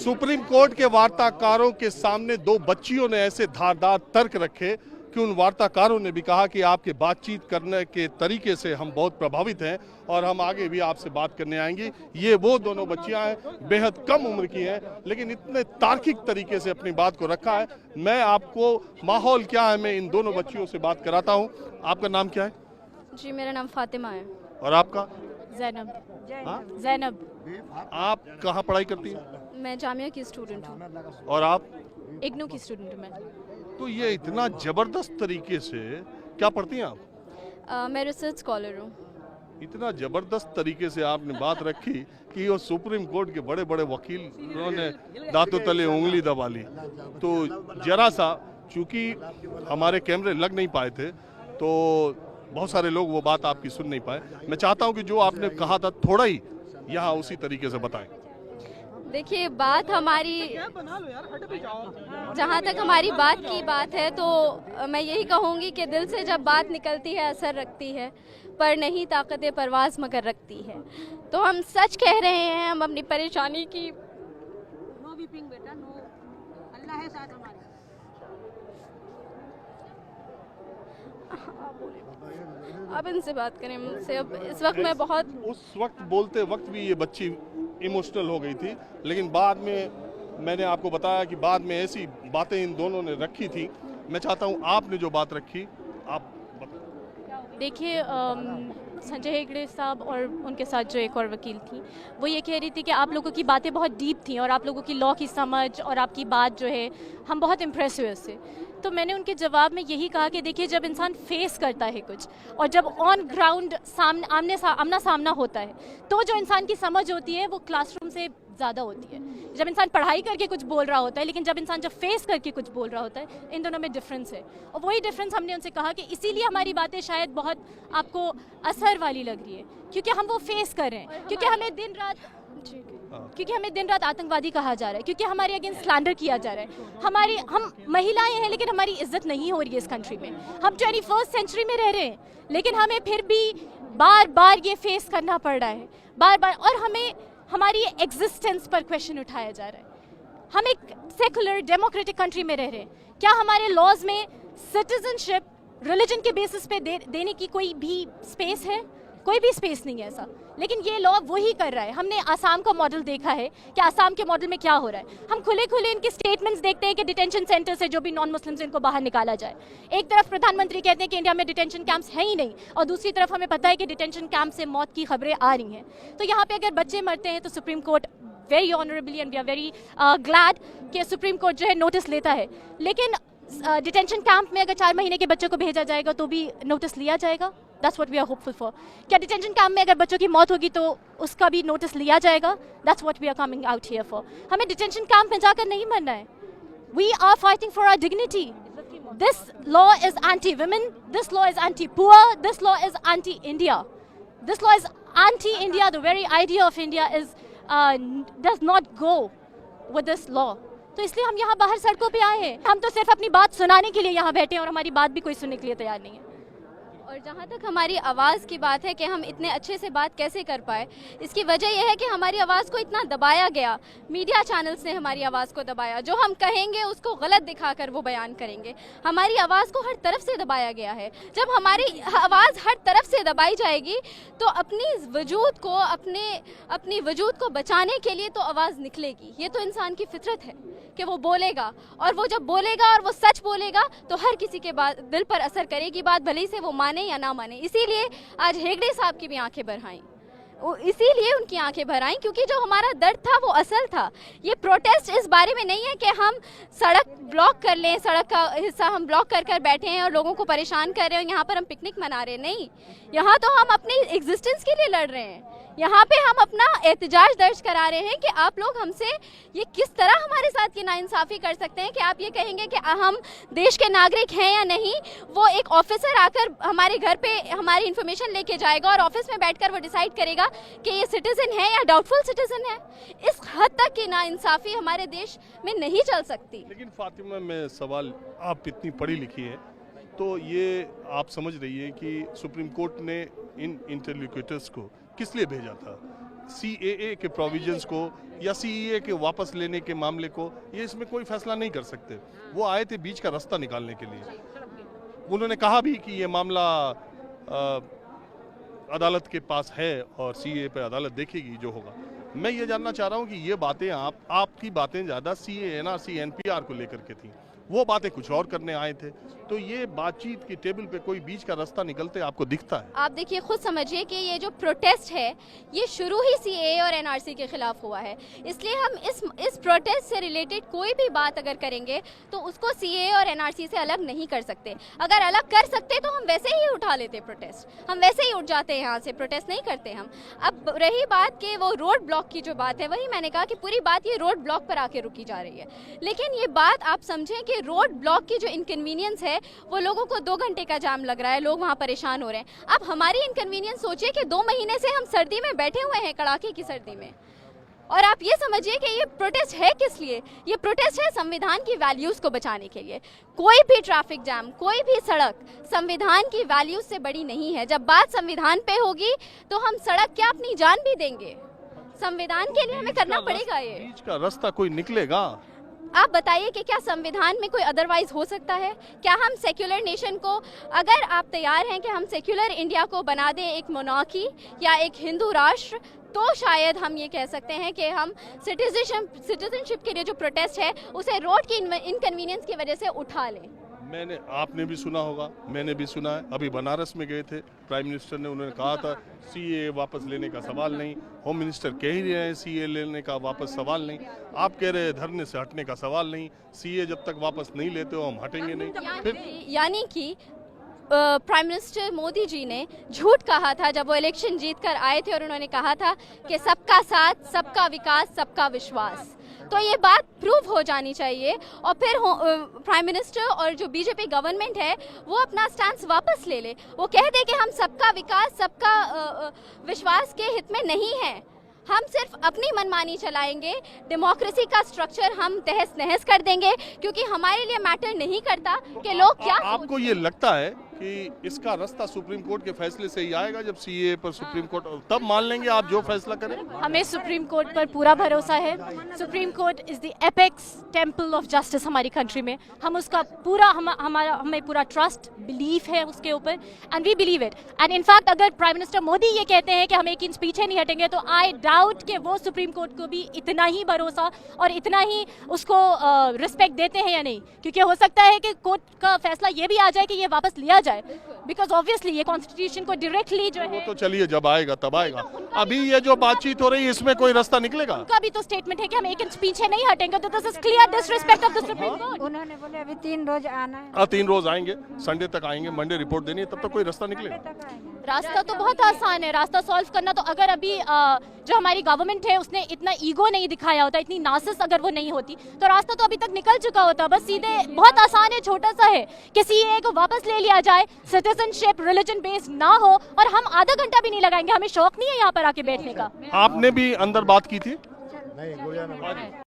Supreme court के वार्ताकारों के सामने दो बच्चियों ने ऐसे धारदार तर्क रखे कि उन वार्ताकारों ने भी कहा कि आपके बातचीत करने के तरीके से हम बहुत प्रभावित हैं और हम आगे भी आपसे बात करने आएंगी। ये वो दोनों बच्चियां हैं, बेहद कम उम्र की हैं, लेकिन इतने तार्किक तरीके से अपनी बात को रखा है। मैं आपको माहौल क्या है, मैं इन दोनों बच्चियों से बात कराता हूँ। आपका नाम क्या है? जी, मेरा नाम फातिमा है। और आपका? जैनब। हाँ? जैनब। आप कहाँ पढ़ाई करती हैं? मैं जामिया की स्टूडेंट हूँ। और आप? इग्नू की स्टूडेंट हूँ मैं। तो ये इतना जबरदस्त तरीके से क्या पढ़ती हैं आप? मैं रिसर्च स्कॉलर हूँ। इतना जबरदस्त तरीके से आपने बात रखी कि वो सुप्रीम कोर्ट के बड़े बड़े वकील उन्होंने दांतों तले उंगली दबा ली। तो जरा सा, चूंकि हमारे कैमरे लग नहीं पाए थे तो बहुत सारे लोग वो बात आपकी सुन नहीं पाए। मैं चाहता हूं कि जो आपने कहा था थोड़ा ही यहाँ उसी तरीके से बताएं। देखिए, बात हमारी, जहाँ तक हमारी बात की बात है तो मैं यही कहूँगी कि दिल से जब बात निकलती है असर रखती है, पर नहीं ताकत परवाज़ मगर रखती है। तो हम सच कह रहे हैं, हम अपनी परेशानी की। नो वीपिंग बेटा, नो, अल्लाह है साथ हमारे। अब इनसे बात करें मुझसे, अब इस वक्त मैं बहुत, उस वक्त बोलते वक्त भी ये बच्ची इमोशनल हो गई थी, लेकिन बाद में मैंने आपको बताया कि बाद में ऐसी बातें इन दोनों ने रखी थी। मैं चाहता हूं आपने जो बात रखी आप बताएं। देखिए, संजय हेगड़े साहब और उनके साथ जो एक और वकील थी, वो ये कह रही थी कि आप लोगों की बातें बहुत डीप थी और आप लोगों की लॉ की समझ और आपकी बात जो है, हम बहुत इम्प्रेस हुए उससे। तो मैंने उनके जवाब में यही कहा कि देखिए, जब इंसान फेस करता है कुछ और जब ऑन ग्राउंड आमना सामना होता है, तो जो इंसान की समझ होती है वो क्लासरूम से ज़्यादा होती है। जब इंसान पढ़ाई करके कुछ बोल रहा होता है, लेकिन जब इंसान फेस करके कुछ बोल रहा होता है, इन दोनों में डिफरेंस है। और वही डिफरेंस हमने उनसे कहा कि इसीलिए हमारी बातें शायद बहुत आपको असर वाली लग रही है, क्योंकि हम वो फेस कर रहे हैं, क्योंकि हमें दिन रात आतंकवादी कहा जा रहा है, क्योंकि हमारे अगेंस्ट स्लैंडर किया जा रहा है। हम महिलाएं हैं, लेकिन हमारी इज्जत नहीं हो रही है इस कंट्री में। हम 21st सेंचुरी में रह रहे हैं, लेकिन हमें फिर भी बार बार ये फेस करना पड़ रहा है, बार बार। और हमें हमारी एग्जिस्टेंस पर क्वेश्चन उठाया जा रहा है। हम एक सेकुलर डेमोक्रेटिक कंट्री में रह रहे हैं, क्या हमारे लॉज में सिटीजनशिप रिलीजन के बेसिस पे देने की कोई भी स्पेस है? कोई भी स्पेस नहीं है ऐसा। लेकिन ये लॉ वही कर रहा है। हमने आसाम का मॉडल देखा है कि आसाम के मॉडल में क्या हो रहा है। हम खुले खुले इनके स्टेटमेंट्स देखते हैं कि डिटेंशन सेंटर से जो भी नॉन मुस्लिम्स इनको बाहर निकाला जाए। एक तरफ प्रधानमंत्री कहते हैं कि इंडिया में डिटेंशन कैंप्स है ही नहीं, और दूसरी तरफ हमें पता है कि डिटेंशन कैंप से मौत की खबरें आ रही हैं। तो यहाँ पे अगर बच्चे मरते हैं तो supreme court very honourably and we are very glad कि सुप्रीम कोर्ट जो है नोटिस लेता है। लेकिन डिटेंशन कैंप में अगर 4 महीने के बच्चों को भेजा जाएगा तो भी नोटिस लिया जाएगा? That's what we are hopeful for. क्या डिटेंशन कैंप में अगर बच्चों की मौत होगी तो उसका भी नोटिस लिया जाएगा? That's what we are coming out here for. हमें डिटेंशन कैंप में जाकर नहीं मरना है। We are fighting for our dignity. This law is anti-women. This law is anti-poor. This law is anti-India. This law is anti-India. The very idea of India is does not go with this law. तो इसलिए हम यहाँ बाहर सड़कों पे आए हैं। हम तो सिर्फ अपनी बात सुनाने के लिए यहाँ बैठे हैं और हमारी बात भी कोई सुनने के लिए तैयार नहीं है। और जहाँ तक हमारी आवाज़ की बात है कि हम इतने अच्छे से बात कैसे कर पाए, इसकी वजह यह है कि हमारी आवाज़ को इतना दबाया गया। मीडिया चैनल्स ने हमारी आवाज़ को दबाया। जो हम कहेंगे उसको गलत दिखाकर वो बयान करेंगे। हमारी आवाज़ को हर तरफ से दबाया गया है। जब हमारी आवाज़ हर तरफ से दबाई जाएगी तो अपनी वजूद को बचाने के लिए तो आवाज़ निकलेगी। ये तो इंसान की फितरत है कि वो बोलेगा, और वो जब बोलेगा और वो सच बोलेगा तो हर किसी के दिल पर असर करेगी बात, भले ही से वो माने या ना माने। इसीलिए आज हेगड़े साहब की भी आंखें भर आईं, इसीलिए उनकी आंखें भर आईं, क्योंकि जो हमारा दर्द था वो असल था। ये प्रोटेस्ट इस बारे में नहीं है कि हम सड़क ब्लॉक कर लें, सड़क का हिस्सा हम ब्लॉक कर बैठे हैं और लोगों को परेशान कर रहे हैं, यहाँ पर हम पिकनिक मना रहे हैं। नहीं, यहाँ तो हम अपनी एग्जिस्टेंस के लिए लड़ रहे हैं। यहाँ पे हम अपना एहतजाज दर्ज करा रहे हैं कि आप लोग हमसे ये किस तरह हमारे साथ की नाइंसाफ़ी कर सकते हैं कि आप ये कहेंगे कि हम देश के नागरिक हैं या नहीं। वो एक ऑफिसर आकर हमारे घर पे हमारी इन्फॉर्मेशन लेके जाएगा और ऑफिस में बैठकर वो डिसाइड करेगा कि ये सिटीज़न है या डाउटफुल सिटीज़न है। इस हद तक की नाइंसाफ़ी हमारे देश में नहीं चल सकती। लेकिन फातिमा, मैं सवाल, आप इतनी पढ़ी लिखी हैं तो ये आप समझ रही है कि सुप्रीम कोर्ट ने इन इंटरलोक्यूटर्स को किस लिए भेजा था? सीएए के प्रोविजंस को या सीएए के वापस लेने के मामले को, ये इसमें कोई फैसला नहीं कर सकते। वो आए थे बीच का रास्ता निकालने के लिए। उन्होंने कहा भी कि ये मामला अदालत के पास है और सीएए पे अदालत देखेगी जो होगा। मैं ये जानना चाह रहा हूँ कि ये बातें आपकी बातें ज़्यादा सीएए एनआरसी एनपीआर को लेकर के थी, वो बातें कुछ और करने आए थे। तो ये बातचीत की टेबल पे कोई बीच का रास्ता निकलते आपको दिखता है? आप देखिए, खुद समझिए कि ये जो प्रोटेस्ट है ये शुरू ही सीएए और एनआरसी के खिलाफ हुआ है। इसलिए हम इस प्रोटेस्ट से रिलेटेड कोई भी बात अगर करेंगे तो उसको सीएए और एनआरसी से अलग नहीं कर सकते। अगर अलग कर सकते तो हम वैसे ही उठा लेते प्रोटेस्ट, हम वैसे ही उठ जाते यहाँ से, प्रोटेस्ट नहीं करते हम। अब रही बात कि वो रोड ब्लॉक की जो बात है, वही मैंने कहा कि पूरी बात ये रोड ब्लॉक पर आके रुकी जा रही है। लेकिन ये बात आप समझें कि रोड ब्लॉक की जो इनकन्वीनियंस है, वो लोगों को 2 घंटे का जाम लग रहा है, लोग वहाँ परेशान हो रहे हैं। अब हमारी इनकन्वीनियंस सोचिए कि 2 महीने से हम सर्दी में बैठे हुए हैं, कड़ाके की सर्दी में, और आप ये समझिए कि ये प्रोटेस्ट है किस लिए? ये प्रोटेस्ट है संविधान की वैल्यूज़ को बचाने के लिए। कोई भी ट्रैफिक जाम, कोई भी सड़क संविधान की वैल्यूज़ से बड़ी नहीं है। जब बात संविधान पे होगी तो हम सड़क क्या अपनी जान भी देंगे, संविधान के लिए हमें करना पड़ेगा। ये बीच का रास्ता कोई निकलेगा? आप बताइए कि क्या संविधान में कोई अदरवाइज हो सकता है? क्या हम सेक्युलर नेशन को, अगर आप तैयार हैं कि हम सेक्युलर इंडिया को बना दें एक मोनार्की या एक हिंदू राष्ट्र, तो शायद हम ये कह सकते हैं कि हम सिटीजनशिप के लिए जो प्रोटेस्ट है उसे रोड की इनकन्वीनियंस की वजह से उठा लें। आपने भी सुना होगा, मैंने भी सुना है। अभी बनारस में गए थे, प्राइम मिनिस्टर ने, उन्होंने कहा था सीए वापस लेने का सवाल नहीं। होम मिनिस्टर कह ही रहे हैं सीए लेने का वापस सवाल नहीं। आप कह रहे हैं धरने से हटने का सवाल नहीं। सीए जब तक वापस नहीं लेते हो हम हटेंगे नहीं। फिर यानी कि प्राइम मिनिस्टर मोदी जी ने झूठ कहा था जब वो इलेक्शन जीत कर आए थे, और उन्होंने कहा था कि सबका साथ, सबका विकास, सबका विश्वास। तो ये बात प्रूव हो जानी चाहिए, और फिर प्राइम मिनिस्टर और जो बीजेपी गवर्नमेंट है वो अपना स्टैंड वापस ले ले। वो कह दे कि हम सबका विकास, सबका विश्वास के हित में नहीं हैं, हम सिर्फ अपनी मनमानी चलाएंगे, डेमोक्रेसी का स्ट्रक्चर हम तहस नहस कर देंगे, क्योंकि हमारे लिए मैटर नहीं करता कि लोग क्या आपको ये लगता है कि इसका रास्ता सुप्रीम कोर्ट के फैसले से ही आएगा? जब सीए पर सुप्रीम कोर्ट, तब मान लेंगे आप जो फैसला करें? हमें सुप्रीम कोर्ट पर पूरा भरोसा है। Supreme court is the apex temple of justice हमारी कंट्री में। हम उसका पूरा हमें पूरा ट्रस्ट, बिलीफ है उसके ऊपर, and we believe it. And in fact अगर प्राइम मिनिस्टर मोदी ये कहते हैं कि हम 1 इंच पीछे नहीं हटेंगे, तो आई डाउट कि वो सुप्रीम कोर्ट को भी इतना ही भरोसा और इतना ही उसको रिस्पेक्ट देते हैं या नहीं, क्योंकि हो सकता है कि कोर्ट का फैसला ये भी आ जाए कि ये वापस लिया जाए, बिकॉज ऑब्वियसली ये कॉन्स्टिट्यूशन को डायरेक्टली जो है, वो तो चलिए जब आएगा तब आएगा। अभी ये जो बातचीत हो रही है इसमें कोई रास्ता निकलेगा? उनका भी तो स्टेटमेंट है कि हम 1 इंच पीछे नहीं हटेंगे, तो this is clear disrespect of the supreme court. उन्होंने बोले अभी 3 रोज आना है। 3 रोज आएंगे, संडे तक आएंगे, मंडे रिपोर्ट देनी है, तब तक कोई रास्ता निकलेगा? रास्ता तो बहुत आसान है, रास्ता सॉल्व करना। तो अगर अभी जो हमारी गवर्नमेंट है उसने इतना ईगो नहीं दिखाया होता, इतनी नासिस अगर वो नहीं होती, तो रास्ता तो अभी तक निकल चुका होता। बस सीधे, बहुत आसान है, छोटा सा है कि सीएए को वापस ले लिया जाए, सिटीजनशिप रिलीजन बेस्ड ना हो, और हम आधा घंटा भी नहीं लगाएंगे। हमें शौक नहीं है यहाँ पर आके बैठने का। आपने भी अंदर बात की थी? नहीं, गुड़िया ने